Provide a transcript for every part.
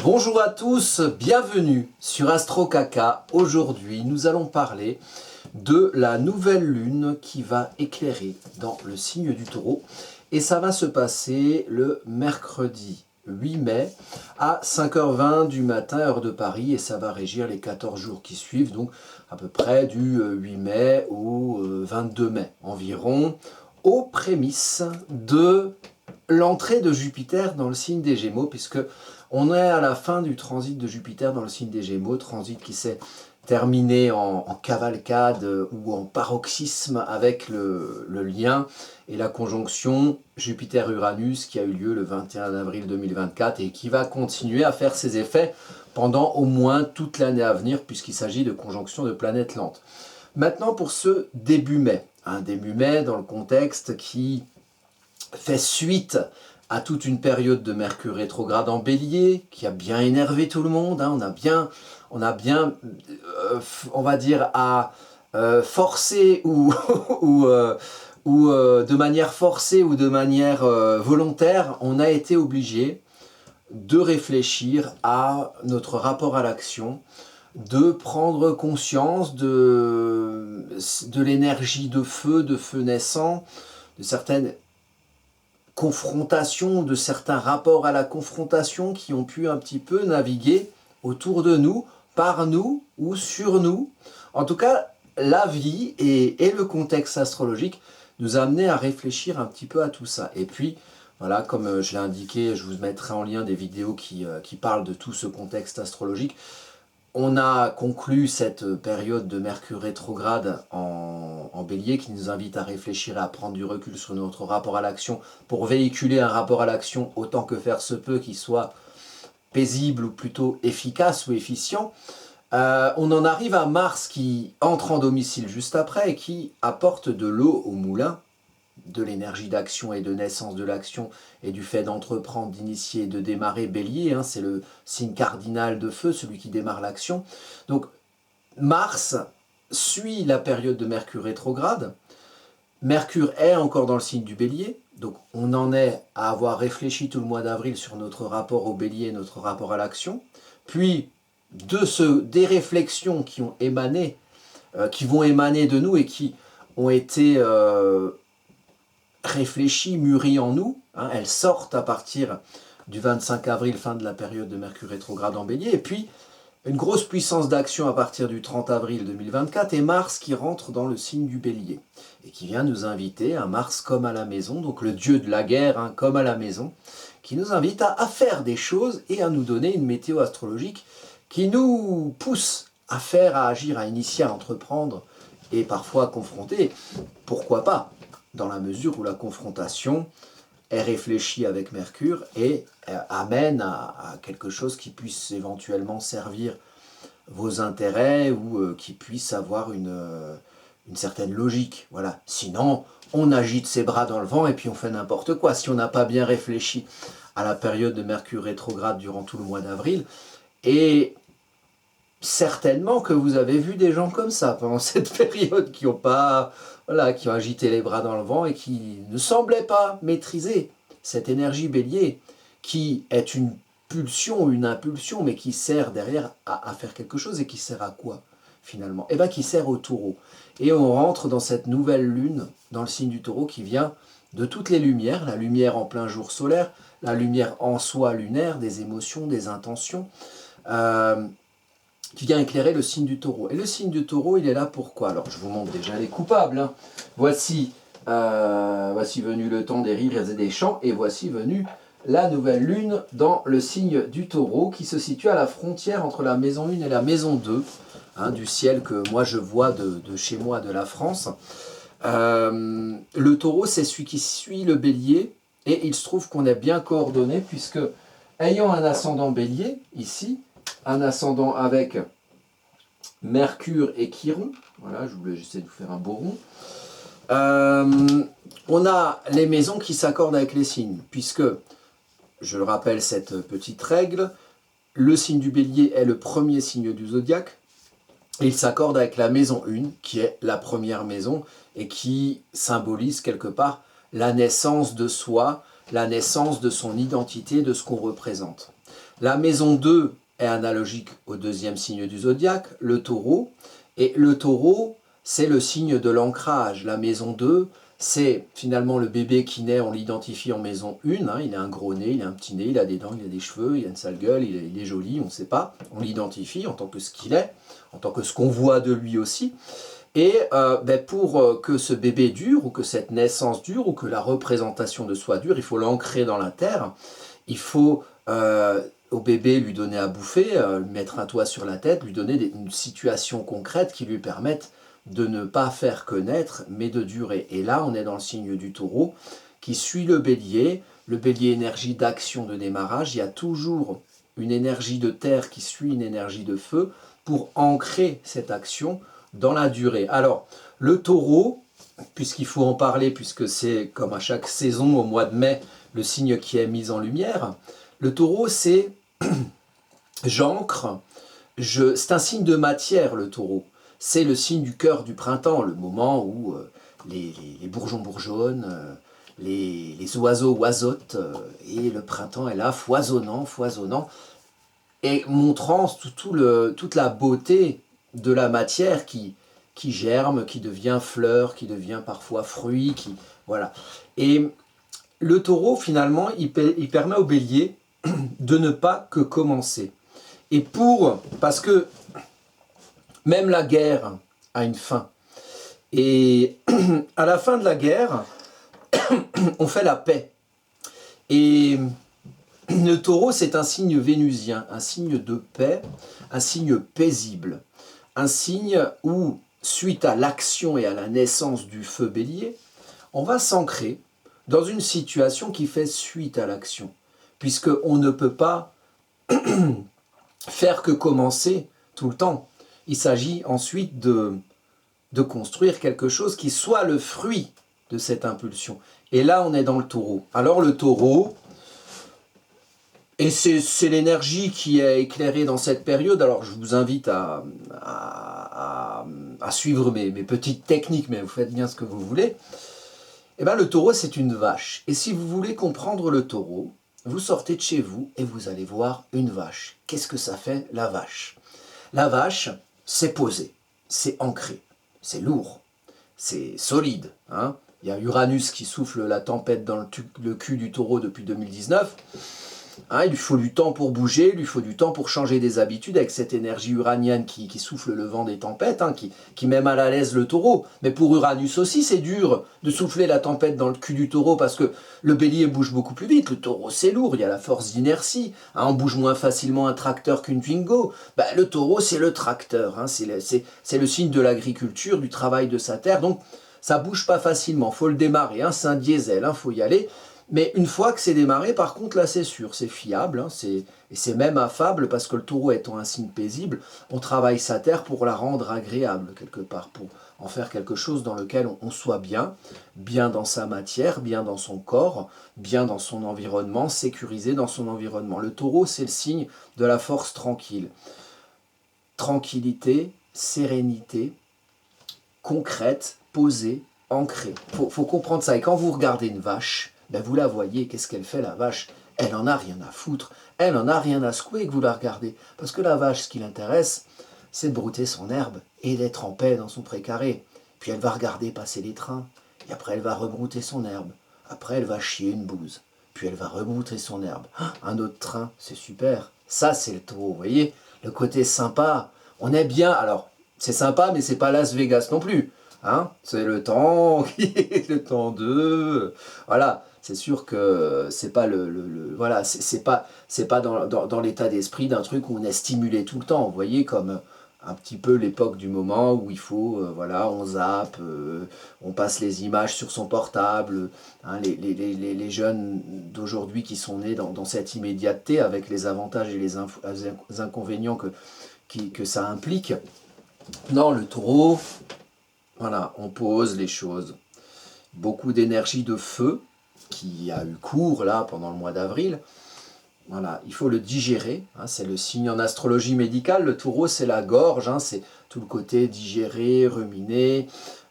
Bonjour à tous, bienvenue sur Astro Kaka. Aujourd'hui, nous allons parler de la nouvelle lune qui va éclairer dans le signe du Taureau. Et ça va se passer le mercredi 8 mai à 5h20 du matin, heure de Paris. Et ça va régir les 14 jours qui suivent, donc à peu près du 8 mai au 22 mai environ, aux prémices de l'entrée de Jupiter dans le signe des Gémeaux, puisque on est à la fin du transit de Jupiter dans le signe des Gémeaux, transit qui s'est terminé en cavalcade ou en paroxysme avec le lien et la conjonction Jupiter-Uranus qui a eu lieu le 21 avril 2024 et qui va continuer à faire ses effets pendant au moins toute l'année à venir puisqu'il s'agit de conjonction de planètes lentes. Maintenant pour ce début mai, un début mai dans le contexte qui fait suite à toute une période de Mercure rétrograde en Bélier qui a bien énervé tout le monde. On a bien, on va dire, à forcer ou, ou de manière forcée ou de manière volontaire, on a été obligé de réfléchir à notre rapport à l'action, de prendre conscience de l'énergie de feu naissant, de certaines confrontation, de certains rapports à la confrontation qui ont pu un petit peu naviguer autour de nous, par nous ou sur nous. En tout cas, la vie et le contexte astrologique nous a amené à réfléchir un petit peu à tout ça. Et puis, voilà, comme je l'ai indiqué, je vous mettrai en lien des vidéos qui parlent de tout ce contexte astrologique. On a conclu cette période de Mercure rétrograde en Bélier qui nous invite à réfléchir et à prendre du recul sur notre rapport à l'action pour véhiculer un rapport à l'action autant que faire se peut qui soit paisible ou plutôt efficace ou efficient. On en arrive à Mars qui entre en domicile juste après et qui apporte de l'eau au moulin, de l'énergie d'action et de naissance de l'action et du fait d'entreprendre, d'initier et de démarrer. Bélier, c'est le signe cardinal de feu, celui qui démarre l'action. Donc Mars suit la période de Mercure rétrograde. Mercure est encore dans le signe du Bélier, donc on en est à avoir réfléchi tout le mois d'avril sur notre rapport au Bélier, notre rapport à l'action. Puis des réflexions qui ont émané, qui vont émaner de nous et qui ont été réfléchies, mûries en nous. Elles sortent à partir du 25 avril, fin de la période de Mercure rétrograde en Bélier. Et puis, une grosse puissance d'action à partir du 30 avril 2024 et Mars qui rentre dans le signe du Bélier et qui vient nous inviter à Mars comme à la maison, donc le dieu de la guerre comme à la maison, qui nous invite à faire des choses et à nous donner une météo astrologique qui nous pousse à faire, à agir, à initier, à entreprendre et parfois à confronter. Pourquoi pas, dans la mesure où la confrontation est réfléchie avec Mercure et amène à quelque chose qui puisse éventuellement servir vos intérêts ou qui puisse avoir une certaine logique. Voilà. Sinon, on agite ses bras dans le vent et puis on fait n'importe quoi. Si on n'a pas bien réfléchi à la période de Mercure rétrograde durant tout le mois d'avril, et certainement que vous avez vu des gens comme ça pendant cette période qui ont agité les bras dans le vent et qui ne semblaient pas maîtriser cette énergie bélier qui est une pulsion ou une impulsion mais qui sert derrière à faire quelque chose et qui sert à quoi finalement? Eh bien qui sert au taureau. Et on rentre dans cette nouvelle lune dans le signe du taureau qui vient de toutes les lumières, la lumière en plein jour solaire, la lumière en soi lunaire, des émotions, des intentions, qui vient éclairer le signe du taureau. Et le signe du taureau, il est là pourquoi? Alors, je vous montre déjà les coupables. Voici venu le temps des rires et des chants, et voici venu la nouvelle lune dans le signe du taureau, qui se situe à la frontière entre la maison 1 et la maison 2, du ciel que moi je vois de chez moi, de la France. Le taureau, c'est celui qui suit le bélier, et il se trouve qu'on est bien coordonné, puisque, ayant un ascendant bélier, ici, un ascendant avec Mercure et Chiron. Voilà, j'essaie de vous faire un beau rond. On a les maisons qui s'accordent avec les signes, puisque, je le rappelle cette petite règle, le signe du bélier est le premier signe du zodiaque, et il s'accorde avec la maison 1, qui est la première maison, et qui symbolise quelque part la naissance de soi, la naissance de son identité, de ce qu'on représente. La maison 2 est analogique au deuxième signe du zodiaque, le taureau. Et le taureau, c'est le signe de l'ancrage. La maison 2, c'est finalement le bébé qui naît, on l'identifie en maison 1. Hein, il a un gros nez, il a un petit nez, il a des dents, il a des cheveux, il a une sale gueule, il est joli, on ne sait pas. On l'identifie en tant que ce qu'il est, en tant que ce qu'on voit de lui aussi. Et pour que ce bébé dure, ou que cette naissance dure, ou que la représentation de soi dure, il faut l'ancrer dans la terre. Il faut au bébé lui donner à bouffer, lui mettre un toit sur la tête, lui donner une situation concrète qui lui permette de ne pas faire que naître, mais de durer. Et là, on est dans le signe du taureau, qui suit le bélier énergie d'action de démarrage. Il y a toujours une énergie de terre qui suit une énergie de feu pour ancrer cette action dans la durée. Alors, le taureau, puisqu'il faut en parler, puisque c'est comme à chaque saison, au mois de mai, le signe qui est mis en lumière, le taureau, c'est j'ancre, c'est un signe de matière, le taureau. C'est le signe du cœur du printemps, le moment où les bourgeons bourgeonnent, les oiseaux oisotent, et le printemps est là, foisonnant, foisonnant, et montrant toute la beauté de la matière qui germe, qui devient fleur, qui devient parfois fruit, voilà. Et le taureau, finalement, il permet au bélier de ne pas que commencer. Et parce que même la guerre a une fin. Et à la fin de la guerre, on fait la paix. Et le taureau, c'est un signe vénusien, un signe de paix, un signe paisible. Un signe où, suite à l'action et à la naissance du feu bélier, on va s'ancrer dans une situation qui fait suite à l'action. Puisqu'on ne peut pas faire que commencer tout le temps. Il s'agit ensuite de construire quelque chose qui soit le fruit de cette impulsion. Et là, on est dans le taureau. Alors le taureau, et c'est l'énergie qui est éclairée dans cette période, alors je vous invite à suivre mes petites techniques, mais vous faites bien ce que vous voulez. Eh bien, le taureau, c'est une vache. Et si vous voulez comprendre le taureau, vous sortez de chez vous et vous allez voir une vache. Qu'est-ce que ça fait, la vache? La vache, c'est posé, c'est ancré, c'est lourd, c'est solide. Hein. Il y a Uranus qui souffle la tempête dans le cul du taureau depuis 2019. Hein, il lui faut du temps pour bouger, il lui faut du temps pour changer des habitudes avec cette énergie uranienne qui souffle le vent des tempêtes, hein, qui met mal à l'aise le taureau. Mais pour Uranus aussi, c'est dur de souffler la tempête dans le cul du taureau parce que le bélier bouge beaucoup plus vite, le taureau c'est lourd, il y a la force d'inertie. Hein, on bouge moins facilement un tracteur qu'une Twingo. Le taureau c'est le tracteur, hein, c'est le signe de l'agriculture, du travail de sa terre, donc ça bouge pas facilement, faut le démarrer, hein, c'est un diesel, hein, faut y aller. Mais une fois que c'est démarré, par contre, là, c'est sûr, c'est fiable, hein, et c'est même affable, parce que le taureau étant un signe paisible, on travaille sa terre pour la rendre agréable, quelque part, pour en faire quelque chose dans lequel on soit bien dans sa matière, bien dans son corps, bien dans son environnement, sécurisé dans son environnement. Le taureau, c'est le signe de la force tranquille. Tranquillité, sérénité, concrète, posée, ancrée. Faut comprendre ça. Et quand vous regardez une vache, vous la voyez, qu'est-ce qu'elle fait la vache? Elle en a rien à foutre, elle en a rien à secouer que vous la regardez. Parce que la vache, ce qui l'intéresse, c'est de brouter son herbe et d'être en paix dans son précaré. Puis elle va regarder passer les trains, et après elle va rebrouter son herbe. Après elle va chier une bouse, puis elle va rebrouter son herbe. Un autre train, c'est super. Ça c'est le taureau, vous voyez? Le côté sympa, on est bien. Alors, c'est sympa, mais c'est pas Las Vegas non plus. Hein, c'est le temps qui est le temps de... Voilà, c'est sûr que c'est pas voilà, c'est pas dans l'état d'esprit d'un truc où on est stimulé tout le temps. Vous voyez, comme un petit peu l'époque du moment où il faut, voilà, on zappe, on passe les images sur son portable. Hein, les jeunes d'aujourd'hui qui sont nés dans cette immédiateté avec les avantages et les inconvénients que ça implique. Non, le taureau... Voilà, on pose les choses. Beaucoup d'énergie de feu qui a eu cours là pendant le mois d'avril. Voilà, il faut le digérer. Hein, c'est le signe en astrologie médicale. Le taureau, c'est la gorge. Hein, c'est tout le côté digérer, ruminer.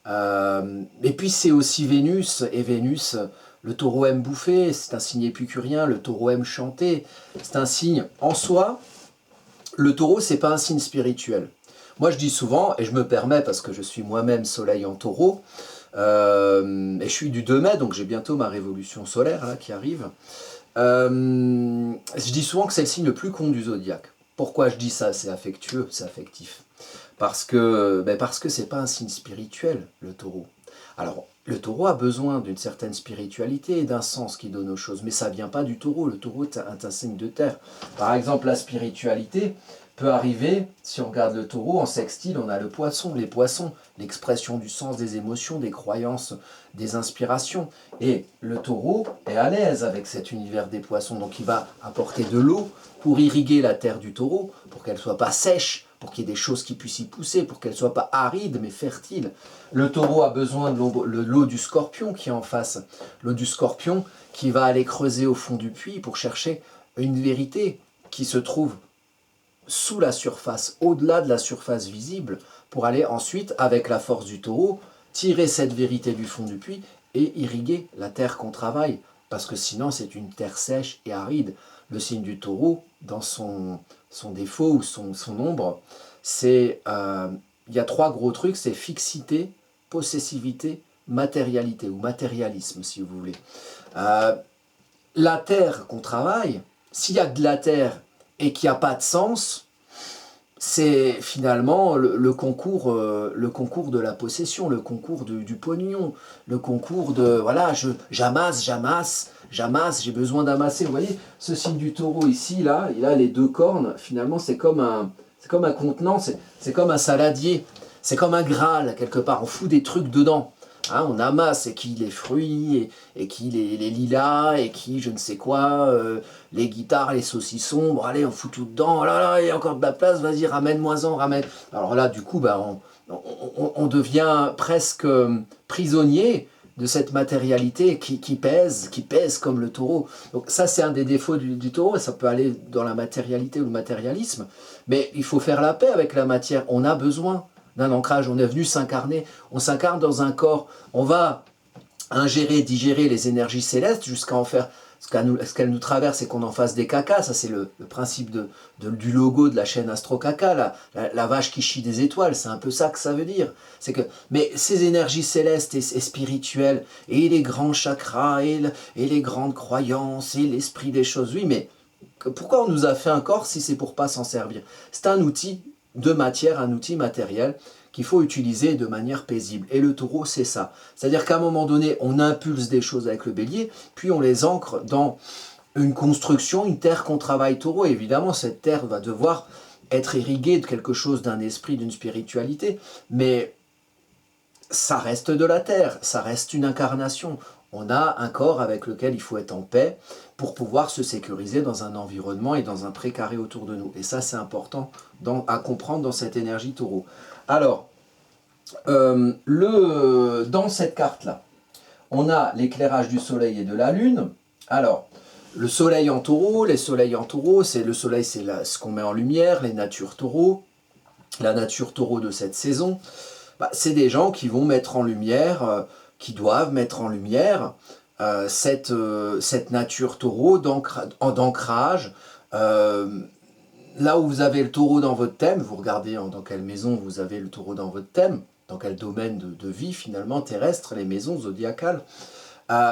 Et puis c'est aussi Vénus. Et Vénus, Le taureau aime bouffer, c'est un signe épicurien, le taureau aime chanter, c'est un signe en soi. Le taureau, c'est pas un signe spirituel. Moi, je dis souvent, et je me permets parce que je suis moi-même soleil en taureau, et je suis du 2 mai, donc j'ai bientôt ma révolution solaire là, qui arrive. Je dis souvent que c'est le signe le plus con du zodiaque. Pourquoi je dis ça? C'est affectueux, c'est affectif. Parce que c'est pas un signe spirituel, le taureau. Alors, le taureau a besoin d'une certaine spiritualité et d'un sens qui donne aux choses, mais ça vient pas du taureau. Le taureau est un signe de terre. Par exemple, la spiritualité peut arriver, si on regarde le taureau, en sextile, on a le poisson, les poissons, l'expression du sens, des émotions, des croyances, des inspirations. Et le taureau est à l'aise avec cet univers des poissons, donc il va apporter de l'eau pour irriguer la terre du taureau, pour qu'elle ne soit pas sèche, pour qu'il y ait des choses qui puissent y pousser, pour qu'elle ne soit pas aride mais fertile. Le taureau a besoin de l'eau du scorpion qui est en face, l'eau du scorpion qui va aller creuser au fond du puits pour chercher une vérité qui se trouve sous la surface, au-delà de la surface visible, pour aller ensuite, avec la force du taureau, tirer cette vérité du fond du puits et irriguer la terre qu'on travaille, parce que sinon c'est une terre sèche et aride. Le signe du taureau, dans son défaut ou son ombre, c'est il y a 3 gros trucs, c'est fixité, possessivité, matérialité, ou matérialisme si vous voulez. La terre qu'on travaille, s'il y a de la terre et qu'il n'y a pas de sens, c'est finalement le concours de la possession, le concours du pognon, le concours de, voilà, j'amasse, j'ai besoin d'amasser. Vous voyez, ce signe du taureau ici, là, il a les 2 cornes, finalement c'est comme un contenant, c'est comme un saladier, c'est comme un Graal, quelque part, on fout des trucs dedans. Hein, on amasse, et qui les fruits, et qui les lilas, et qui je ne sais quoi, les guitares, les saucissons, bon allez, on fout tout dedans, oh là là, il y a encore de la place, vas-y, ramène-moi-en, ramène. Alors là, du coup, on devient presque prisonnier de cette matérialité qui pèse comme le taureau. Donc ça, c'est un des défauts du taureau, et ça peut aller dans la matérialité ou le matérialisme, mais il faut faire la paix avec la matière, on a besoin d'un ancrage, on est venu s'incarner, on s'incarne dans un corps, on va ingérer, digérer les énergies célestes jusqu'à en faire ce qu'elles nous traversent et qu'on en fasse des cacas. Ça c'est le principe du logo de la chaîne Astro Caca, la vache qui chie des étoiles, c'est un peu ça que ça veut dire. Mais ces énergies célestes et spirituelles, et les grands chakras, et les grandes croyances, et l'esprit des choses, oui, mais pourquoi on nous a fait un corps si c'est pour pas s'en servir? C'est un outil de matière, un outil matériel qu'il faut utiliser de manière paisible. Et le taureau, c'est ça. C'est-à-dire qu'à un moment donné, on impulse des choses avec le bélier, puis on les ancre dans une construction, une terre qu'on travaille taureau. Et évidemment, cette terre va devoir être irriguée de quelque chose, d'un esprit, d'une spiritualité, mais ça reste de la terre, ça reste une incarnation. On a un corps avec lequel il faut être en paix pour pouvoir se sécuriser dans un environnement et dans un précaré autour de nous. Et ça, c'est important à comprendre dans cette énergie taureau. Alors, dans cette carte-là, on a l'éclairage du soleil et de la lune. Alors, le soleil en taureau, les soleils en taureau, le soleil, c'est ce qu'on met en lumière, les natures taureau, la nature taureau de cette saison. C'est des gens qui vont mettre en lumière, qui doivent mettre en lumière cette nature taureau d'ancrage. Là où vous avez le taureau dans votre thème, vous regardez dans quelle maison vous avez le taureau dans votre thème, dans quel domaine de vie finalement terrestre, les maisons zodiacales.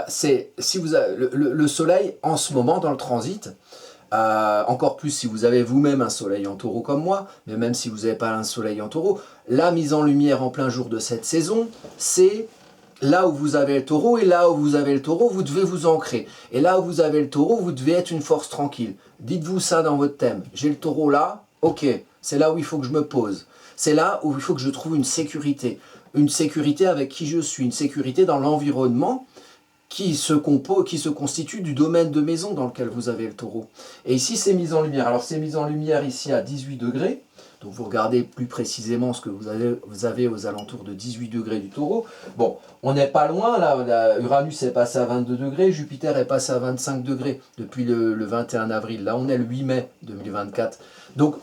Si vous avez le soleil en ce moment dans le transit, encore plus si vous avez vous-même un soleil en taureau comme moi, mais même si vous n'avez pas un soleil en taureau, la mise en lumière en plein jour de cette saison, c'est là où vous avez le taureau, et là où vous avez le taureau, vous devez vous ancrer. Et là où vous avez le taureau, vous devez être une force tranquille. Dites-vous ça dans votre thème. J'ai le taureau là, ok, c'est là où il faut que je me pose. C'est là où il faut que je trouve une sécurité. Une sécurité avec qui je suis, une sécurité dans l'environnement qui se constitue du domaine de maison dans lequel vous avez le taureau. Et ici, c'est mis en lumière. Alors, c'est mis en lumière ici à 18 degrés. Donc, vous regardez plus précisément ce que vous avez aux alentours de 18 degrés du taureau. Bon, on n'est pas loin, là. Uranus est passé à 22 degrés, Jupiter est passé à 25 degrés depuis le 21 avril. Là, on est le 8 mai 2024. Donc,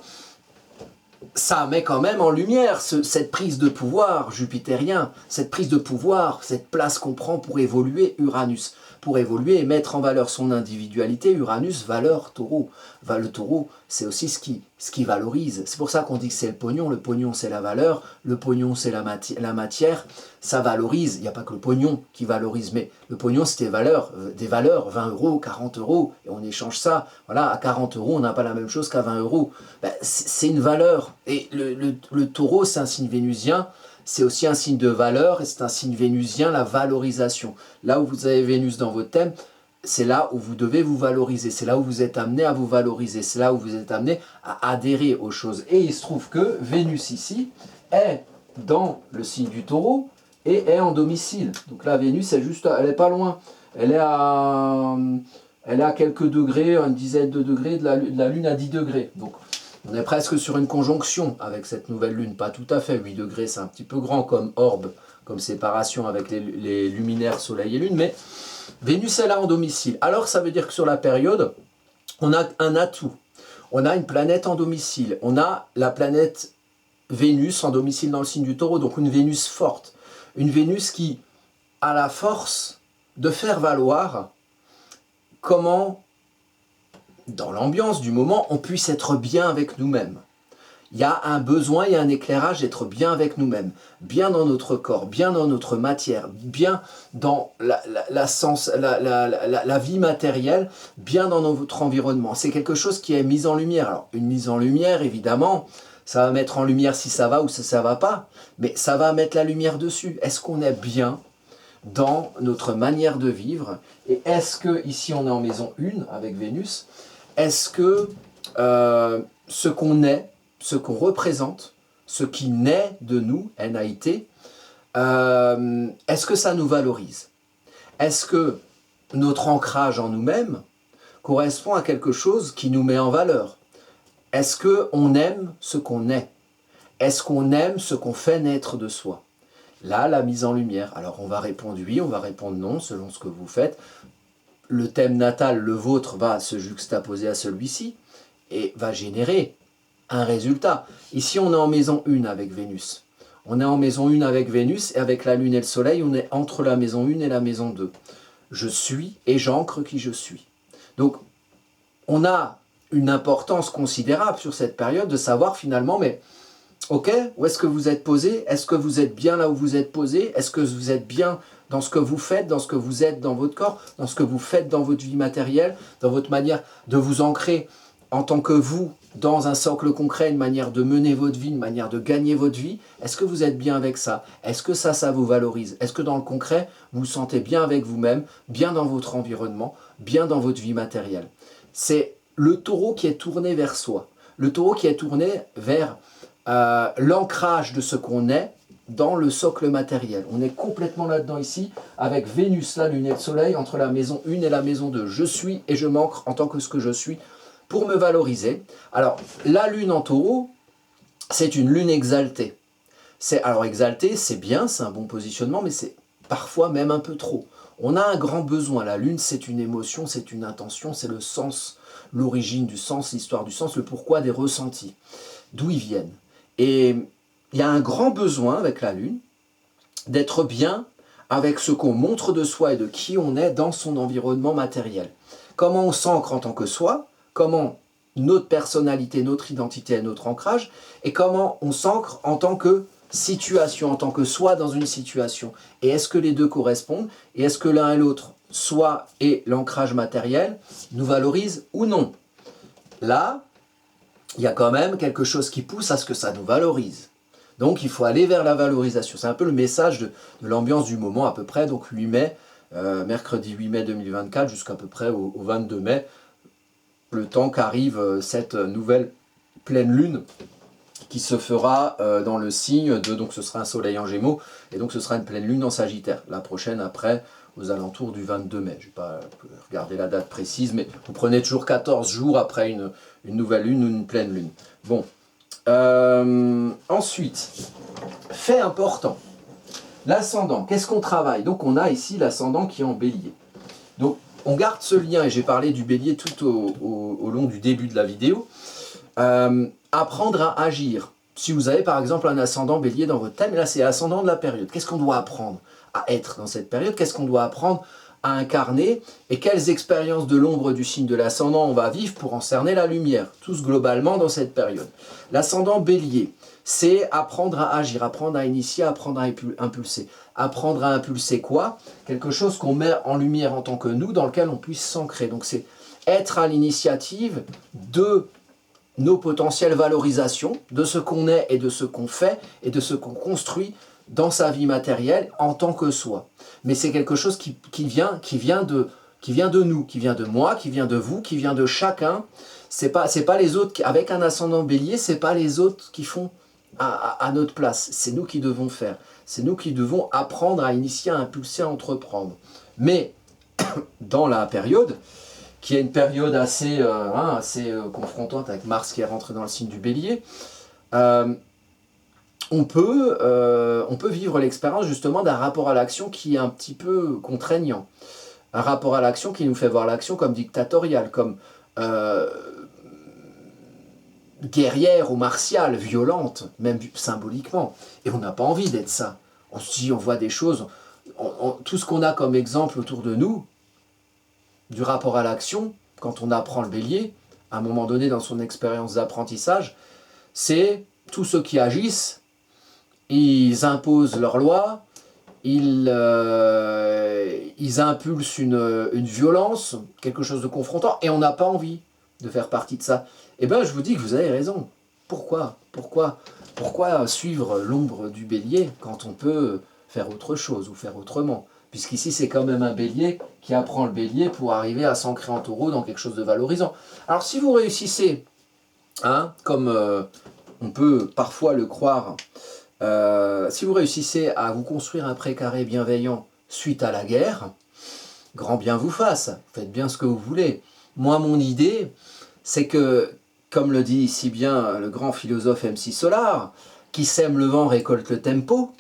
ça met quand même en lumière cette prise de pouvoir jupitérien, cette prise de pouvoir, cette place qu'on prend pour évoluer Uranus. pour évoluer et mettre en valeur son individualité. Uranus, valeur, taureau. Le taureau, c'est aussi ce qui valorise. C'est pour ça qu'on dit que c'est le pognon c'est la valeur, le pognon c'est la matière, ça valorise. Il n'y a pas que le pognon qui valorise, mais le pognon c'est des valeurs, 20 euros, 40 euros, et on échange ça. Voilà, à 40 euros, on n'a pas la même chose qu'à 20 euros. Ben, c'est une valeur. Et le taureau, c'est un signe vénusien, c'est aussi un signe de valeur, et c'est un signe vénusien, la valorisation. Là où vous avez Vénus dans votre thème, c'est là où vous devez vous valoriser, c'est là où vous êtes amené à vous valoriser, c'est là où vous êtes amené à adhérer aux choses. Et il se trouve que Vénus ici est dans le signe du taureau et est en domicile. Donc là, Vénus, elle n'est pas loin. Elle est à quelques degrés, une dizaine de degrés de la Lune à 10 degrés. Donc on est presque sur une conjonction avec cette nouvelle Lune. Pas tout à fait, 8 degrés, c'est un petit peu grand comme orbe, comme séparation avec les luminaires Soleil et Lune, mais Vénus est là en domicile. Alors ça veut dire que sur la période, on a un atout. On a une planète en domicile. On a la planète Vénus en domicile dans le signe du taureau, donc une Vénus forte. Une Vénus qui a la force de faire valoir comment, dans l'ambiance du moment, on puisse être bien avec nous-mêmes. Il y a un besoin, il y a un éclairage d'être bien avec nous-mêmes, bien dans notre corps, bien dans notre matière, bien dans la vie matérielle, bien dans notre environnement. C'est quelque chose qui est mis en lumière. Alors, une mise en lumière, évidemment, ça va mettre en lumière si ça va ou si ça ne va pas, mais ça va mettre la lumière dessus. Est-ce qu'on est bien dans notre manière de vivre? Et est-ce que, ici on est en maison 1 avec Vénus, est-ce que ce qu'on est, ce qu'on représente, ce qui naît de nous, N-A-I-T, est-ce que ça nous valorise? Est-ce que notre ancrage en nous-mêmes correspond à quelque chose qui nous met en valeur? Est-ce qu'on aime ce qu'on est? Est-ce qu'on aime ce qu'on fait naître de soi? Là, la mise en lumière. Alors on va répondre oui, on va répondre non, selon ce que vous faites. Le thème natal, le vôtre, va se juxtaposer à celui-ci et va générer un résultat. Ici, on est en maison 1 avec Vénus. On est en maison 1 avec Vénus et avec la Lune et le Soleil, on est entre la maison 1 et la maison 2. Je suis et j'ancre qui je suis. Donc, on a une importance considérable sur cette période de savoir finalement, mais ok, où est-ce que vous êtes posé? Est-ce que vous êtes bien là où vous êtes posé? Est-ce que vous êtes bien dans ce que vous faites, dans ce que vous êtes dans votre corps, dans ce que vous faites dans votre vie matérielle, dans votre manière de vous ancrer en tant que vous, dans un socle concret, une manière de mener votre vie, une manière de gagner votre vie? Est-ce que vous êtes bien avec ça? Est-ce que ça vous valorise? Est-ce que dans le concret, vous vous sentez bien avec vous-même, bien dans votre environnement, bien dans votre vie matérielle? C'est le taureau qui est tourné vers soi. Le taureau qui est tourné vers l'ancrage de ce qu'on est dans le socle matériel. On est complètement là-dedans ici, avec Vénus, la Lune et le Soleil, entre la maison 1 et la maison 2. Je suis et je m'ancre en tant que ce que je suis, pour me valoriser. Alors, la Lune en taureau, c'est une Lune exaltée. Alors, exaltée, c'est bien, c'est un bon positionnement, mais c'est parfois même un peu trop. On a un grand besoin. La Lune, c'est une émotion, c'est une intention, c'est le sens, l'origine du sens, l'histoire du sens, le pourquoi des ressentis, d'où ils viennent. Et il y a un grand besoin avec la Lune d'être bien avec ce qu'on montre de soi et de qui on est dans son environnement matériel. Comment on s'ancre en tant que soi, comment notre personnalité, notre identité, notre ancrage, et comment on s'ancre en tant que situation, en tant que soi dans une situation. Et est-ce que les deux correspondent? Et est-ce que l'un et l'autre, soi et l'ancrage matériel, nous valorisent ou non? Là, il y a quand même quelque chose qui pousse à ce que ça nous valorise. Donc il faut aller vers la valorisation. C'est un peu le message de l'ambiance du moment à peu près, donc 8 mai, mercredi 8 mai 2024 jusqu'à peu près au 22 mai, le temps qu'arrive cette nouvelle pleine lune qui se fera dans le signe de, donc ce sera un soleil en Gémeaux, et donc ce sera une pleine lune en Sagittaire. La prochaine après, aux alentours du 22 mai. Je ne vais pas regarder la date précise, mais vous prenez toujours 14 jours après une nouvelle lune ou une pleine lune. Bon. Ensuite, fait important, l'ascendant. Qu'est-ce qu'on travaille? Donc on a ici l'ascendant qui est en bélier. Donc on garde ce lien, et j'ai parlé du bélier tout au long du début de la vidéo. Apprendre à agir. Si vous avez par exemple un ascendant bélier dans votre thème, là c'est l'ascendant de la période. Qu'est-ce qu'on doit apprendre à être dans cette période? Qu'est-ce qu'on doit apprendre à incarner et quelles expériences de l'ombre du signe de l'ascendant on va vivre pour en cerner la lumière, tous globalement dans cette période. L'ascendant Bélier, c'est apprendre à agir, apprendre à initier, apprendre à impulser. Apprendre à impulser quoi? Quelque chose qu'on met en lumière en tant que nous, dans lequel on puisse s'ancrer. Donc c'est être à l'initiative de nos potentielles valorisations, de ce qu'on est et de ce qu'on fait et de ce qu'on construit dans sa vie matérielle en tant que soi. Mais c'est quelque chose qui vient de nous, qui vient de moi, qui vient de vous, qui vient de chacun. C'est pas les autres, avec un ascendant Bélier, c'est pas les autres qui font à notre place. C'est nous qui devons faire. C'est nous qui devons apprendre à initier, à impulser, à entreprendre. Mais dans la période, qui est une période assez confrontante avec Mars qui est rentré dans le signe du Bélier, on peut vivre l'expérience justement d'un rapport à l'action qui est un petit peu contraignant. Un rapport à l'action qui nous fait voir l'action comme dictatoriale, comme guerrière ou martiale, violente, même symboliquement. Et on n'a pas envie d'être ça. On se dit, on voit des choses, tout ce qu'on a comme exemple autour de nous, du rapport à l'action, quand on apprend le Bélier, à un moment donné dans son expérience d'apprentissage, c'est tous ceux qui agissent, ils imposent leurs lois, ils impulsent une violence, quelque chose de confrontant, et on n'a pas envie de faire partie de ça. Eh bien, je vous dis que vous avez raison. Pourquoi suivre l'ombre du Bélier quand on peut faire autre chose ou faire autrement? Puisqu'ici, c'est quand même un Bélier qui apprend le Bélier pour arriver à s'ancrer en Taureau dans quelque chose de valorisant. Alors, si vous réussissez, comme on peut parfois le croire, si vous réussissez à vous construire un précaré bienveillant suite à la guerre, grand bien vous fasse, faites bien ce que vous voulez. Moi, mon idée, c'est que, comme le dit si bien le grand philosophe MC Solar, qui sème le vent récolte le tempo,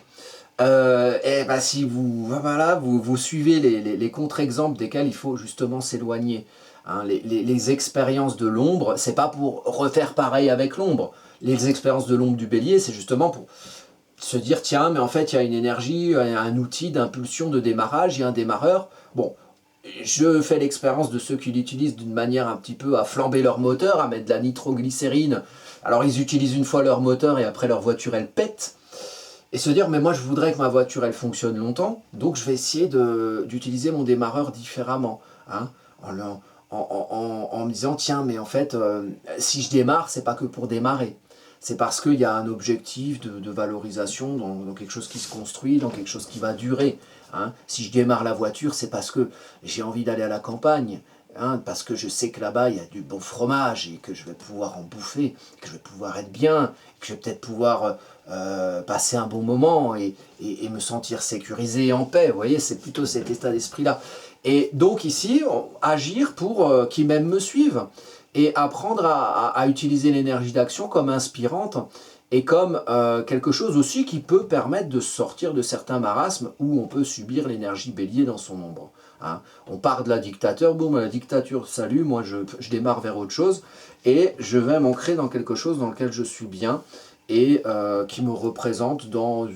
et ben si vous suivez les contre-exemples desquels il faut justement s'éloigner, les expériences de l'ombre, c'est pas pour refaire pareil avec l'ombre. Les expériences de l'ombre du Bélier, c'est justement pour se dire, tiens, mais en fait, il y a une énergie, un outil d'impulsion, de démarrage, il y a un démarreur. Bon, je fais l'expérience de ceux qui l'utilisent d'une manière un petit peu à flamber leur moteur, à mettre de la nitroglycérine. Alors, ils utilisent une fois leur moteur et après, leur voiture, elle pète. Et se dire, mais moi, je voudrais que ma voiture, elle fonctionne longtemps, donc je vais essayer d'utiliser mon démarreur différemment. En me disant, tiens, mais en fait, si je démarre, c'est pas que pour démarrer. C'est parce qu'il y a un objectif de valorisation dans quelque chose qui se construit, dans quelque chose qui va durer. Si je démarre la voiture, c'est parce que j'ai envie d'aller à la campagne, parce que je sais que là-bas, il y a du bon fromage et que je vais pouvoir en bouffer, que je vais pouvoir être bien, que je vais peut-être pouvoir passer un bon moment et me sentir sécurisé et en paix. Vous voyez, c'est plutôt cet état d'esprit-là. Et donc ici, agir pour qu'ils même me suivent. Et apprendre à utiliser l'énergie d'action comme inspirante et comme quelque chose aussi qui peut permettre de sortir de certains marasmes où on peut subir l'énergie Bélier dans son ombre. On part de la dictature, boum, la dictature, salut, moi je démarre vers autre chose et je vais m'ancrer dans quelque chose dans lequel je suis bien et qui me représente dans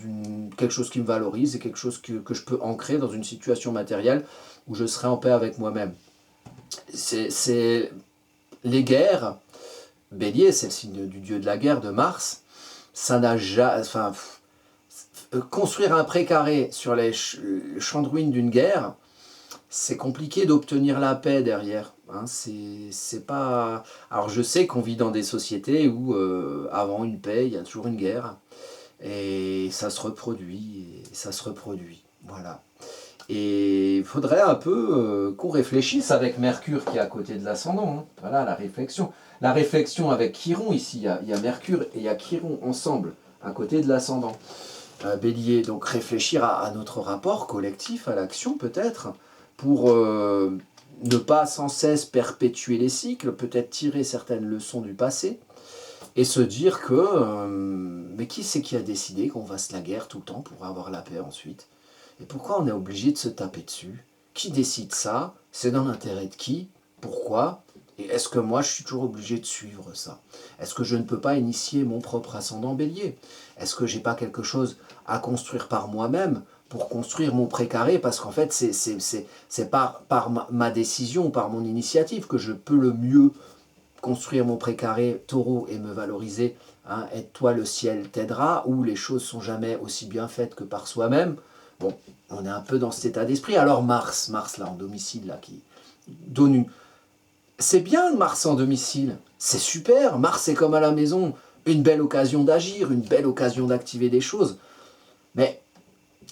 quelque chose qui me valorise et quelque chose que je peux ancrer dans une situation matérielle où je serai en paix avec moi-même. C'est les guerres, Bélier, c'est le signe du dieu de la guerre, de Mars, ça n'a jamais... construire un précaré sur les champs de ruines d'une guerre, c'est compliqué d'obtenir la paix derrière. C'est pas... Alors je sais qu'on vit dans des sociétés où avant une paix, il y a toujours une guerre, et ça se reproduit, voilà. Et il faudrait un peu qu'on réfléchisse avec Mercure qui est à côté de l'ascendant. Voilà la réflexion. La réflexion avec Chiron ici, il y a Mercure et il y a Chiron ensemble, à côté de l'ascendant. Bélier, donc réfléchir à notre rapport collectif à l'action peut-être, pour ne pas sans cesse perpétuer les cycles, peut-être tirer certaines leçons du passé, et se dire que, mais qui c'est qui a décidé qu'on fasse la guerre tout le temps pour avoir la paix ensuite ? Et pourquoi on est obligé de se taper dessus? Qui décide ça? C'est dans l'intérêt de qui? Pourquoi? Et est-ce que moi je suis toujours obligé de suivre ça? Est-ce que je ne peux pas initier mon propre ascendant Bélier? Est-ce que j'ai pas quelque chose à construire par moi-même pour construire mon précaré, parce qu'en fait, c'est par ma décision, par mon initiative, que je peux le mieux construire mon précaré taureau et me valoriser. Hein, aide-toi, le ciel t'aidera, où les choses sont jamais aussi bien faites que par soi-même. Bon, on est un peu dans cet état d'esprit. Alors Mars là, en domicile, là, qui donne une... C'est bien Mars en domicile, c'est super, Mars est comme à la maison, une belle occasion d'agir, une belle occasion d'activer des choses. Mais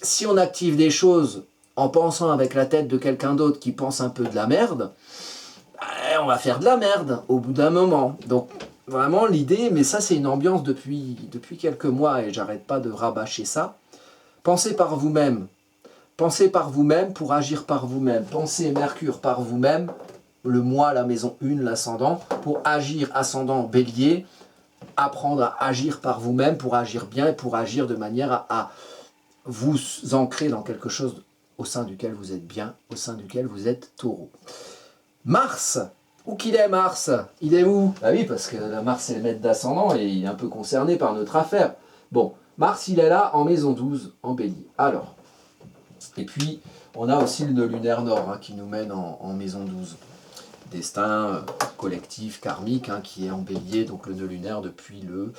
si on active des choses en pensant avec la tête de quelqu'un d'autre qui pense un peu de la merde, on va faire de la merde au bout d'un moment. Donc vraiment l'idée, mais ça c'est une ambiance depuis quelques mois et j'arrête pas de rabâcher ça. Pensez par vous-même. Pensez par vous-même pour agir par vous-même. Pensez Mercure par vous-même, le mois, la maison 1, l'ascendant, pour agir ascendant bélier, apprendre à agir par vous-même pour agir bien et pour agir de manière à vous ancrer dans quelque chose au sein duquel vous êtes bien, au sein duquel vous êtes taureau. Mars, où qu'il est Mars? Il est où? Ah oui, parce que la Mars est le maître d'ascendant et il est un peu concerné par notre affaire. Bon, Mars il est là en maison 12, en bélier. Alors, et puis on a aussi le nœud lunaire nord hein, qui nous mène en maison 12. Destin collectif, karmique, hein, qui est en bélier, donc le nœud lunaire depuis le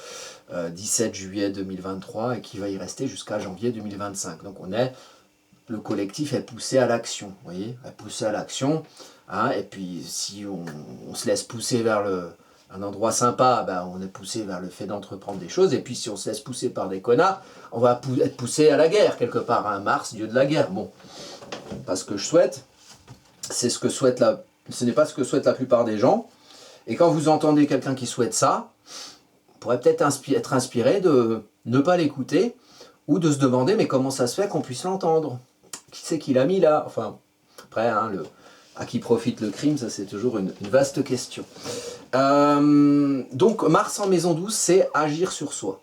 17 juillet 2023 et qui va y rester jusqu'à janvier 2025. Donc le collectif est poussé à l'action, vous voyez, est poussé à l'action, hein, et puis si on se laisse pousser vers un endroit sympa, ben, on est poussé vers le fait d'entreprendre des choses, et puis si on se laisse pousser par des connards, on va être poussé à la guerre, quelque part, hein, Mars, dieu de la guerre. Bon, pas ce que je souhaite, c'est ce que souhaite ce n'est pas ce que souhaite la plupart des gens. Et quand vous entendez quelqu'un qui souhaite ça, vous pourrez peut-être être inspiré de ne pas l'écouter ou de se demander mais comment ça se fait qu'on puisse l'entendre? Qui c'est qui l'a mis là? Enfin, après, hein, à qui profite le crime, ça c'est toujours une vaste question. Donc Mars en maison 12, c'est agir sur soi.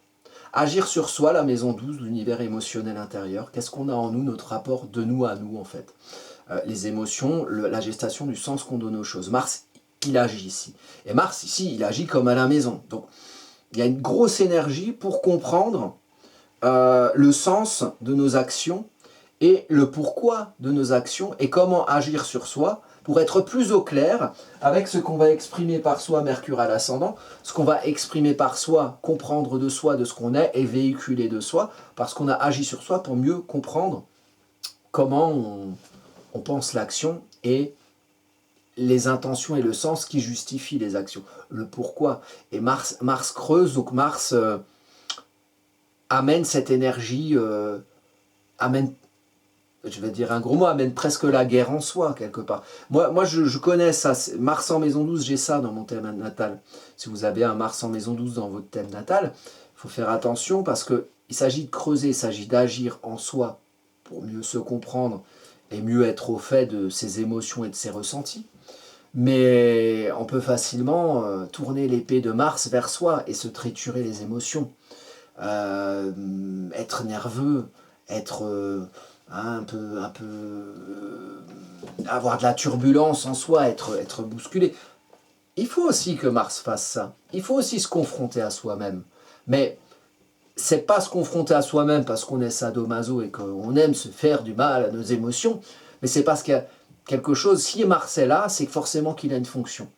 Agir sur soi, la maison 12, l'univers émotionnel intérieur. Qu'est-ce qu'on a en nous, notre rapport de nous à nous en fait? Les émotions, la gestation du sens qu'on donne aux choses. Mars, il agit ici. Et Mars, ici, il agit comme à la maison. Donc, il y a une grosse énergie pour comprendre le sens de nos actions et le pourquoi de nos actions et comment agir sur soi pour être plus au clair avec ce qu'on va exprimer par soi, Mercure à l'ascendant, ce qu'on va exprimer par soi, comprendre de soi, de ce qu'on est et véhiculer de soi, parce qu'on a agi sur soi pour mieux comprendre comment on pense l'action et les intentions et le sens qui justifient les actions, le pourquoi. Et Mars creuse, donc Mars amène cette énergie, amène, je vais dire un gros mot, amène presque la guerre en soi, quelque part. Moi je connais ça, Mars en maison 12, j'ai ça dans mon thème natal. Si vous avez un Mars en maison 12 dans votre thème natal, il faut faire attention parce qu'il s'agit de creuser, il s'agit d'agir en soi pour mieux se comprendre et mieux être au fait de ses émotions et de ses ressentis. Mais on peut facilement tourner l'épée de Mars vers soi et se triturer les émotions. Être nerveux, être avoir de la turbulence en soi, être bousculé. Il faut aussi que Mars fasse ça. Il faut aussi se confronter à soi-même. Mais c'est pas se confronter à soi-même parce qu'on est sadomaso et qu'on aime se faire du mal à nos émotions, mais c'est parce qu'il y a quelque chose, si Mars est là, c'est forcément qu'il a une fonction.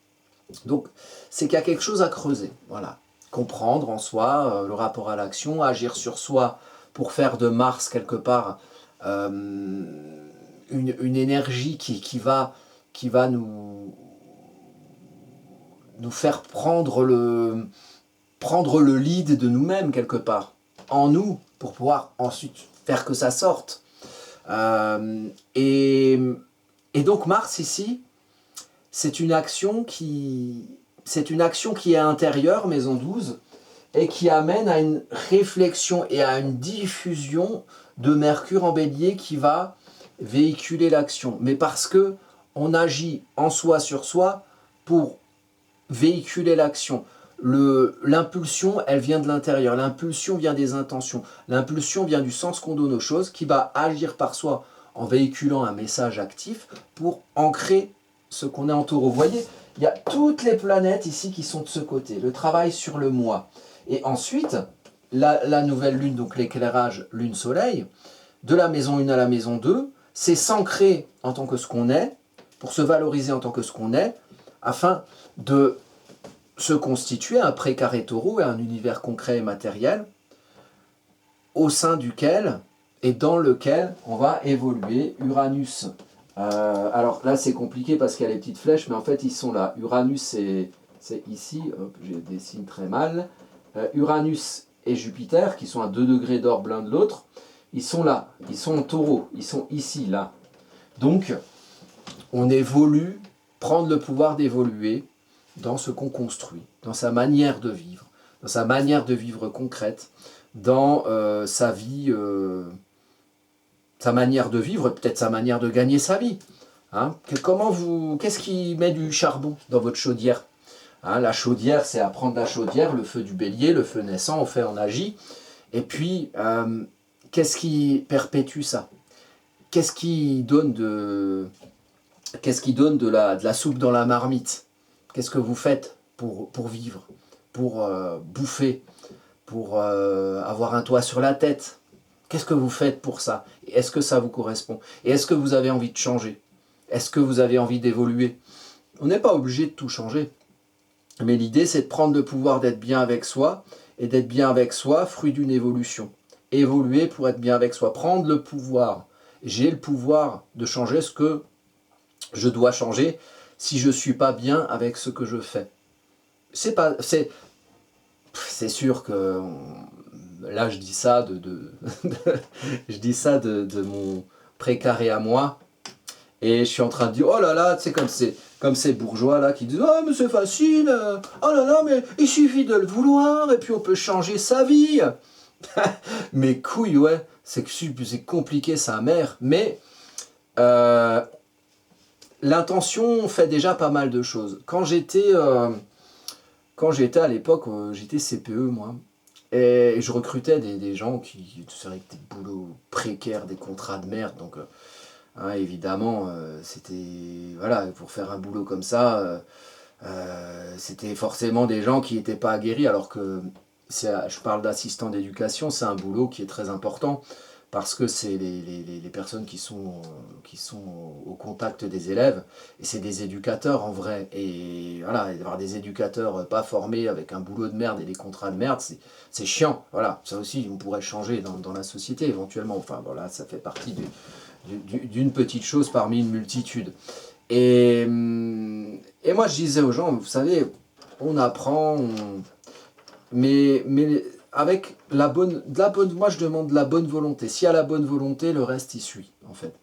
Donc, c'est qu'il y a quelque chose à creuser. Voilà. Comprendre en soi le rapport à l'action, agir sur soi pour faire de Mars, quelque part, une énergie qui va nous faire prendre le lead de nous-mêmes, quelque part, en nous, pour pouvoir ensuite faire que ça sorte. Et donc Mars ici, c'est une action qui est intérieure, maison 12, et qui amène à une réflexion et à une diffusion de Mercure en bélier qui va véhiculer l'action. Mais parce que on agit en soi sur soi pour véhiculer l'action. L'impulsion, elle vient de l'intérieur. L'impulsion vient des intentions. L'impulsion vient du sens qu'on donne aux choses, qui va agir par soi en véhiculant un message actif pour ancrer ce qu'on est en taureau. Vous voyez, il y a toutes les planètes ici qui sont de ce côté. Le travail sur le moi. Et ensuite, la nouvelle lune, donc l'éclairage lune-soleil, de la maison 1 à la maison 2, c'est s'ancrer en tant que ce qu'on est, pour se valoriser en tant que ce qu'on est, afin de se constituer un précaré taureau et un univers concret et matériel au sein duquel et dans lequel on va évoluer. Uranus, alors là c'est compliqué parce qu'il y a les petites flèches, mais en fait ils sont là. Uranus c'est ici, hop, je dessine très mal. Uranus et Jupiter, qui sont à 2 degrés d'orbe l'un de l'autre, ils sont là, ils sont en taureau, ils sont ici, là. Donc, on évolue, prendre le pouvoir d'évoluer dans ce qu'on construit, dans sa manière de vivre concrète, dans sa vie, sa manière de vivre, peut-être sa manière de gagner sa vie. Hein? Qu'est-ce qui met du charbon dans votre chaudière? Hein, la chaudière, c'est à prendre la chaudière, le feu du bélier, le feu naissant, on fait, on agit. Et puis, qu'est-ce qui perpétue ça? Qu'est-ce qui donne de la soupe dans la marmite? Qu'est-ce que vous faites pour vivre, pour bouffer, pour avoir un toit sur la tête? Qu'est-ce que vous faites pour ça? Est-ce que ça vous correspond? Et est-ce que vous avez envie de changer? Est-ce que vous avez envie d'évoluer? On n'est pas obligé de tout changer. Mais l'idée, c'est de prendre le pouvoir d'être bien avec soi, et d'être bien avec soi, fruit d'une évolution. Évoluer pour être bien avec soi, prendre le pouvoir. J'ai le pouvoir de changer ce que je dois changer si je ne suis pas bien avec ce que je fais. C'est sûr que là, je dis ça je dis ça de mon précaré à moi, et je suis en train de dire, oh là là, c'est comme ces bourgeois là qui disent, oh mais c'est facile, oh là là, mais il suffit de le vouloir et puis on peut changer sa vie. Mais couilles, ouais, c'est compliqué sa mère, mais l'intention fait déjà pas mal de choses. Quand j'étais à l'époque, j'étais CPE moi, et je recrutais des gens qui avec des boulots précaires, des contrats de merde, donc hein, évidemment, c'était voilà, pour faire un boulot comme ça, c'était forcément des gens qui n'étaient pas aguerris, alors que je parle d'assistant d'éducation, c'est un boulot qui est très important, parce que c'est les personnes qui sont au contact des élèves, et c'est des éducateurs en vrai, et voilà, avoir des éducateurs pas formés avec un boulot de merde et des contrats de merde, c'est chiant, voilà, ça aussi on pourrait changer dans la société éventuellement, enfin voilà, ça fait partie d'une petite chose parmi une multitude. Et moi je disais aux gens, vous savez, on apprend, mais avec moi je demande la bonne volonté. S'il y a la bonne volonté, le reste y suit, en fait.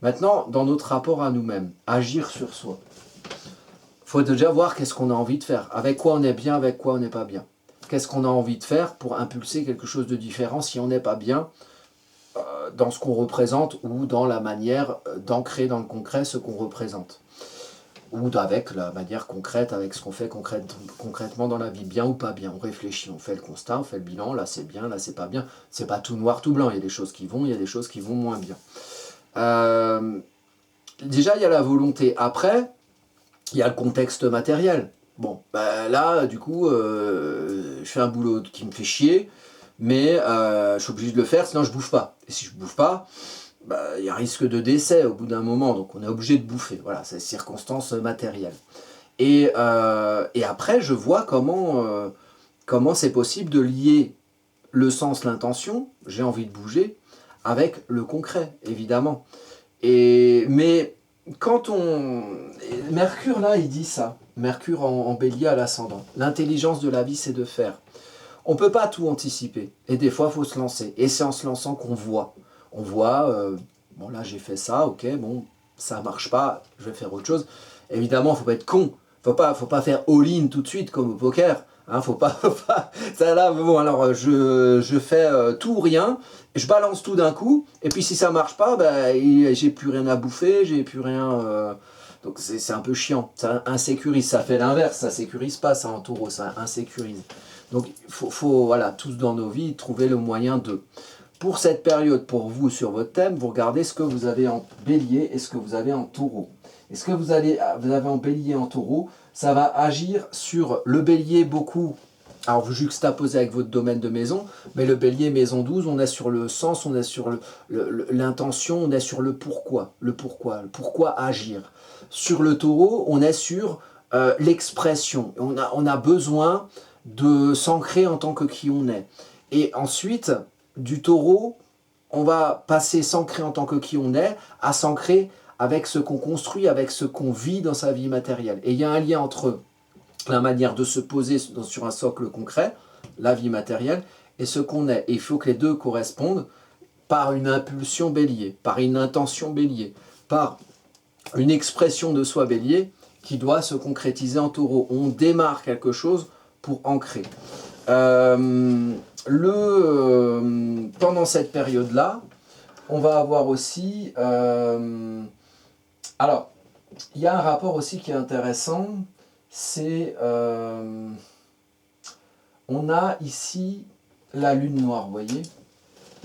Maintenant, dans notre rapport à nous-mêmes, agir sur soi. Il faut déjà voir qu'est-ce qu'on a envie de faire, avec quoi on est bien, avec quoi on n'est pas bien. Qu'est-ce qu'on a envie de faire pour impulser quelque chose de différent si on n'est pas bien dans ce qu'on représente, ou dans la manière d'ancrer dans le concret ce qu'on représente, ou avec la manière concrète, avec ce qu'on fait concrètement dans la vie, bien ou pas bien. On réfléchit, on fait le constat, on fait le bilan, là c'est bien, là c'est pas bien, c'est pas tout noir, tout blanc, il y a des choses qui vont, il y a des choses qui vont moins bien. Déjà il y a la volonté, après il y a le contexte matériel. Bon, bah, là du coup je fais un boulot qui me fait chier, mais je suis obligé de le faire, sinon je bouffe pas. Et si je bouffe pas, bah, il y a risque de décès au bout d'un moment, donc on est obligé de bouffer. Voilà, c'est circonstances matérielles. Et après, je vois comment c'est possible de lier le sens, l'intention, j'ai envie de bouger, avec le concret, évidemment. Mais quand Mercure, là, il dit ça. Mercure en bélier à l'ascendant. L'intelligence de la vie, c'est de faire. On ne peut pas tout anticiper. Et des fois, il faut se lancer. Et c'est en se lançant qu'on voit. On voit, bon là j'ai fait ça, ok, bon, ça marche pas, je vais faire autre chose. Évidemment, il ne faut pas être con. Faut pas faire all-in tout de suite comme au poker. Hein, faut pas ça là, bon, alors je fais tout ou rien, je balance tout d'un coup, et puis si ça marche pas, bah, j'ai plus rien à bouffer, j'ai plus rien... donc c'est un peu chiant, ça insécurise, ça fait l'inverse, ça sécurise pas, ça en taureau, ça insécurise. Donc il faut, voilà, tous dans nos vies, trouver le moyen de... Pour cette période, pour vous, sur votre thème, vous regardez ce que vous avez en bélier et ce que vous avez en taureau. Et ce que vous avez en bélier et en taureau, ça va agir sur le bélier beaucoup Alors vous juxtaposez avec votre domaine de maison, mais le bélier maison 12, on est sur le sens, on est sur l'intention, on est sur le pourquoi, le pourquoi agir. Sur le taureau, on est sur l'expression, on a besoin de s'ancrer en tant que qui on est. Et ensuite, du taureau, on va passer s'ancrer en tant que qui on est, à s'ancrer avec ce qu'on construit, avec ce qu'on vit dans sa vie matérielle. Et il y a un lien entre la manière de se poser sur un socle concret, la vie matérielle, et ce qu'on est. Et il faut que les deux correspondent par une impulsion bélier, par une intention bélier, par une expression de soi bélier qui doit se concrétiser en taureau. On démarre quelque chose pour ancrer. Pendant cette période-là, on va avoir aussi... alors, il y a un rapport aussi qui est intéressant, c'est... on a ici la lune noire, vous voyez,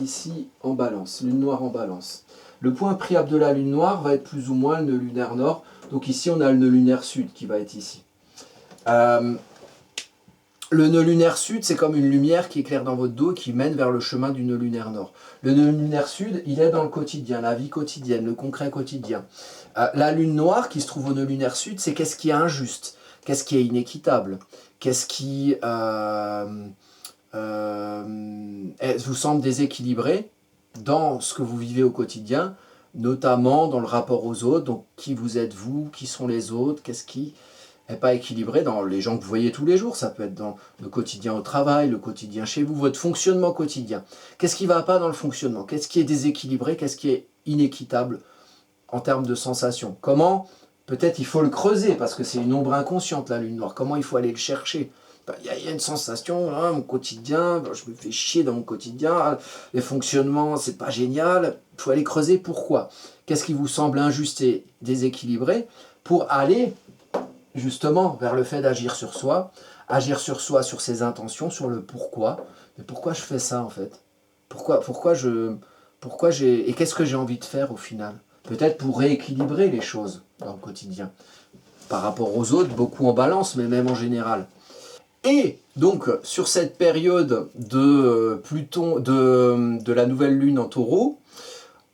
ici en balance, lune noire en balance. Le point priable de la lune noire va être plus ou moins le nœud lunaire nord, donc ici on a le nœud lunaire sud qui va être ici. Le nœud lunaire sud, c'est comme une lumière qui éclaire dans votre dos et qui mène vers le chemin du nœud lunaire nord. Le nœud lunaire sud, il est dans le quotidien, la vie quotidienne, le concret quotidien. La lune noire qui se trouve au nœud lunaire sud, c'est qu'est-ce qui est injuste, qu'est-ce qui est inéquitable, qu'est-ce qui vous semble déséquilibré dans ce que vous vivez au quotidien, notamment dans le rapport aux autres, donc qui vous êtes vous, qui sont les autres, qu'est-ce qui n'est pas équilibré dans les gens que vous voyez tous les jours, ça peut être dans le quotidien au travail, le quotidien chez vous, votre fonctionnement quotidien. Qu'est-ce qui ne va pas dans le fonctionnement? Qu'est-ce qui est déséquilibré? Qu'est-ce qui est inéquitable en termes de sensations? Comment? Peut-être il faut le creuser, parce que c'est une ombre inconsciente, la lune noire. Comment il faut aller le chercher? Il y a une sensation, hein, mon quotidien, je me fais chier dans mon quotidien, les fonctionnements, c'est pas génial. Il faut aller creuser pourquoi. Qu'est-ce qui vous semble injuste et déséquilibré pour aller justement vers le fait d'agir sur soi, sur ses intentions, sur le pourquoi. Mais pourquoi je fais ça en fait? Pourquoi j'ai et qu'est-ce que j'ai envie de faire au final? Peut-être pour rééquilibrer les choses dans le quotidien. Par rapport aux autres, beaucoup en balance, mais même en général. Et donc, sur cette période de Pluton, de la nouvelle lune en taureau,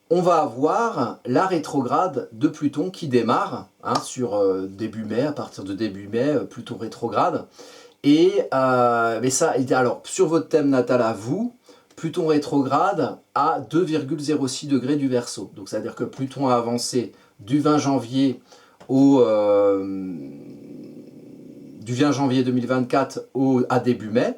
on va avoir la rétrograde de Pluton qui démarre sur début mai, à partir de début mai, Pluton rétrograde. Et mais ça, alors, sur votre thème natal à vous, Pluton rétrograde à 2,06 degrés du Verseau. Donc, c'est-à-dire que Pluton a avancé du 20 janvier du 20 janvier 2024 à début mai,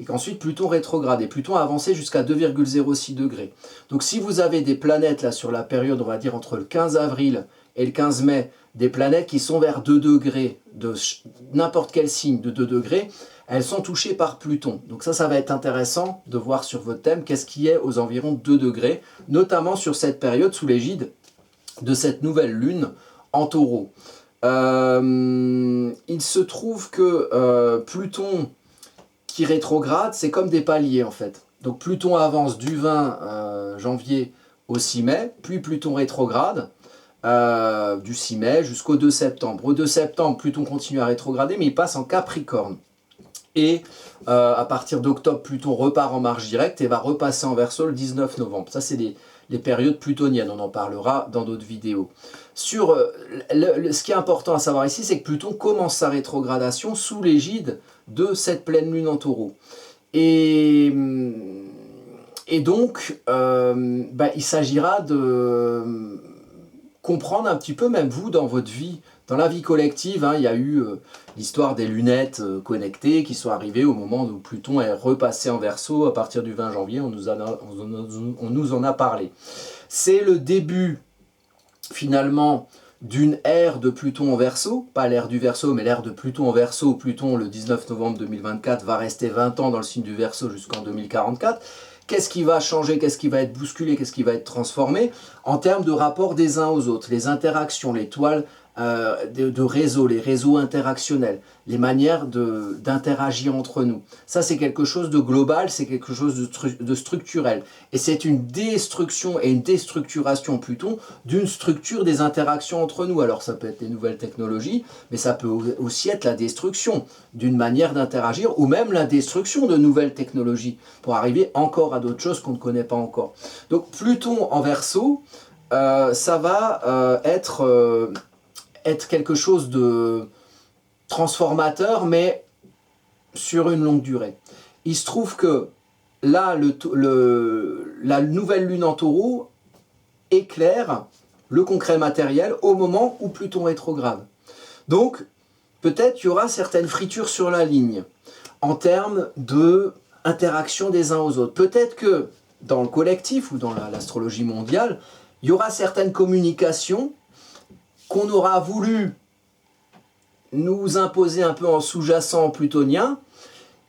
et qu'ensuite Pluton rétrograde. Et Pluton a avancé jusqu'à 2,06 degrés. Donc si vous avez des planètes là sur la période, on va dire entre le 15 avril et le 15 mai, des planètes qui sont vers 2 degrés, de n'importe quel signe de 2 degrés, elles sont touchées par Pluton. Donc ça va être intéressant de voir sur votre thème qu'est-ce qui est aux environs de 2 degrés, notamment sur cette période sous l'égide de cette nouvelle lune en taureau. Il se trouve que Pluton qui rétrograde, c'est comme des paliers en fait. Donc Pluton avance du 20 janvier au 6 mai, puis Pluton rétrograde du 6 mai jusqu'au 2 septembre. Au 2 septembre, Pluton continue à rétrograder, mais il passe en Capricorne. Et à partir d'octobre, Pluton repart en marche directe et va repasser en Verseau le 19 novembre. Ça, c'est les périodes plutoniennes, on en parlera dans d'autres vidéos. Sur ce qui est important à savoir ici, c'est que Pluton commence sa rétrogradation sous l'égide de cette pleine lune en taureau. Et donc, il s'agira de comprendre un petit peu, même vous, dans votre vie, dans la vie collective, il y a eu l'histoire des lunettes connectées qui sont arrivées au moment où Pluton est repassé en Verseau à partir du 20 janvier, on nous en a parlé. C'est le début, finalement, d'une ère de Pluton en Verseau, pas l'ère du Verseau, mais l'ère de Pluton en Verseau. Pluton, le 19 novembre 2024, va rester 20 ans dans le signe du Verseau jusqu'en 2044. Qu'est-ce qui va changer, qu'est-ce qui va être bousculé, qu'est-ce qui va être transformé en termes de rapport des uns aux autres, les interactions, les toiles de réseaux, les réseaux interactionnels, les manières d'interagir entre nous. Ça, c'est quelque chose de global, c'est quelque chose de structurel. Et c'est une destruction et une déstructuration plutôt d'une structure des interactions entre nous. Alors ça peut être les nouvelles technologies, mais ça peut aussi être la destruction d'une manière d'interagir, ou même la destruction de nouvelles technologies, pour arriver encore à d'autres choses qu'on ne connaît pas encore. Donc Pluton en Verseau, ça va être quelque chose de transformateur, mais sur une longue durée. Il se trouve que là, la nouvelle lune en Taureau éclaire le concret matériel au moment où Pluton rétrograde. Donc, peut-être il y aura certaines fritures sur la ligne en termes d'interaction des uns aux autres. Peut-être que dans le collectif ou dans l'astrologie mondiale, il y aura certaines communications qu'on aura voulu nous imposer un peu en sous-jacent plutonien,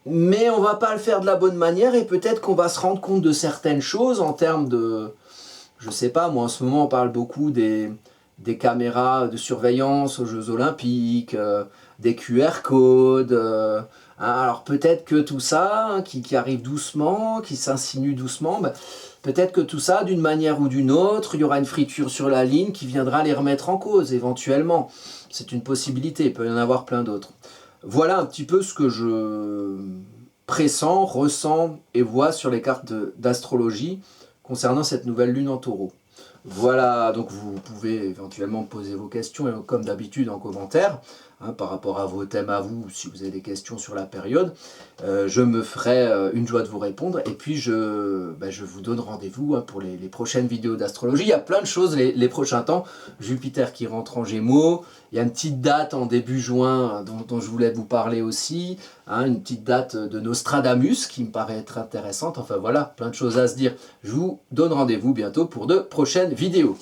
mais on ne va pas le faire de la bonne manière et peut-être qu'on va se rendre compte de certaines choses en termes de... Je sais pas, moi en ce moment on parle beaucoup des caméras de surveillance aux Jeux Olympiques, des QR codes, alors peut-être que tout ça, qui arrive doucement, qui s'insinue doucement, peut-être que tout ça, d'une manière ou d'une autre, il y aura une friture sur la ligne qui viendra les remettre en cause, éventuellement. C'est une possibilité, il peut y en avoir plein d'autres. Voilà un petit peu ce que je pressens, ressens et vois sur les cartes d'astrologie concernant cette nouvelle lune en Taureau. Voilà, donc vous pouvez éventuellement poser vos questions, comme d'habitude en commentaire, par rapport à vos thèmes à vous, si vous avez des questions sur la période. Je me ferai une joie de vous répondre, et puis je vous donne rendez-vous pour les prochaines vidéos d'astrologie. Il y a plein de choses les prochains temps. Jupiter qui rentre en Gémeaux, il y a une petite date en début juin dont je voulais vous parler aussi, une petite date de Nostradamus qui me paraît être intéressante. Enfin voilà, plein de choses à se dire. Je vous donne rendez-vous bientôt pour de prochaines vidéos.